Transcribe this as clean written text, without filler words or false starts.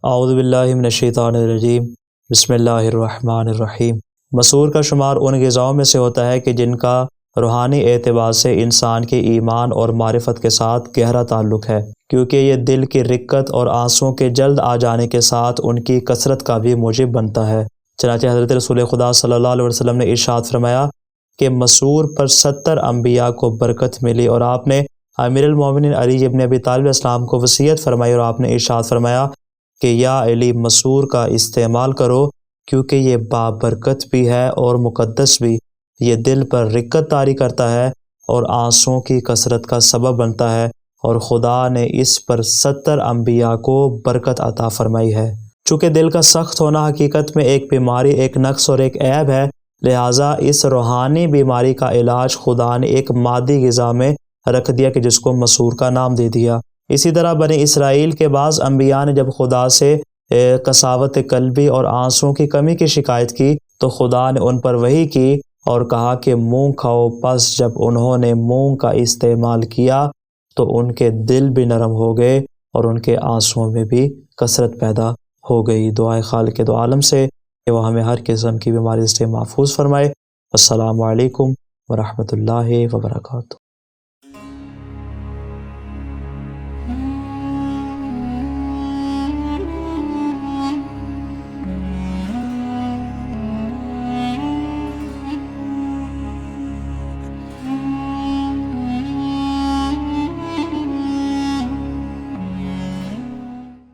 اعوذ باللہ من الشیطان الرجیم بسم اللہ الرحمن الرحیم۔ مسحور کا شمار ان غذاؤں میں سے ہوتا ہے کہ جن کا روحانی اعتبار سے انسان کے ایمان اور معرفت کے ساتھ گہرا تعلق ہے، کیونکہ یہ دل کی رقت اور آنسوؤں کے جلد آ جانے کے ساتھ ان کی کثرت کا بھی موجب بنتا ہے۔ چنانچہ حضرت رسول خدا صلی اللہ علیہ وسلم نے ارشاد فرمایا کہ مسحور پر 70 انبیاء کو برکت ملی، اور آپ نے امیر المومنین علی ابن ابی طالب علیہ السلام کو وصیت فرمائی، اور آپ نے ارشاد فرمایا کہ یا علی مسحور کا استعمال کرو، کیونکہ یہ بابرکت بھی ہے اور مقدس بھی۔ یہ دل پر رقت طاری کرتا ہے اور آنسوؤں کی کثرت کا سبب بنتا ہے، اور خدا نے اس پر 70 انبیاء کو برکت عطا فرمائی ہے۔ چونکہ دل کا سخت ہونا حقیقت میں ایک بیماری، ایک نقص اور ایک عیب ہے، لہٰذا اس روحانی بیماری کا علاج خدا نے ایک مادی غذا میں رکھ دیا کہ جس کو مسحور کا نام دے دیا۔ اسی طرح بنی اسرائیل کے بعض انبیاء نے جب خدا سے قساوت قلبی اور آنسوؤں کی کمی کی شکایت کی تو خدا نے ان پر وحی کی اور کہا کہ مونگ کھاؤ۔ پس جب انہوں نے مونگ کا استعمال کیا تو ان کے دل بھی نرم ہو گئے اور ان کے آنسوؤں میں بھی کثرت پیدا ہو گئی۔ دعائے خالق دو عالم سے کہ وہ ہمیں ہر قسم کی بیماری سے محفوظ فرمائے۔ السلام علیکم ورحمۃ اللہ وبرکاتہ۔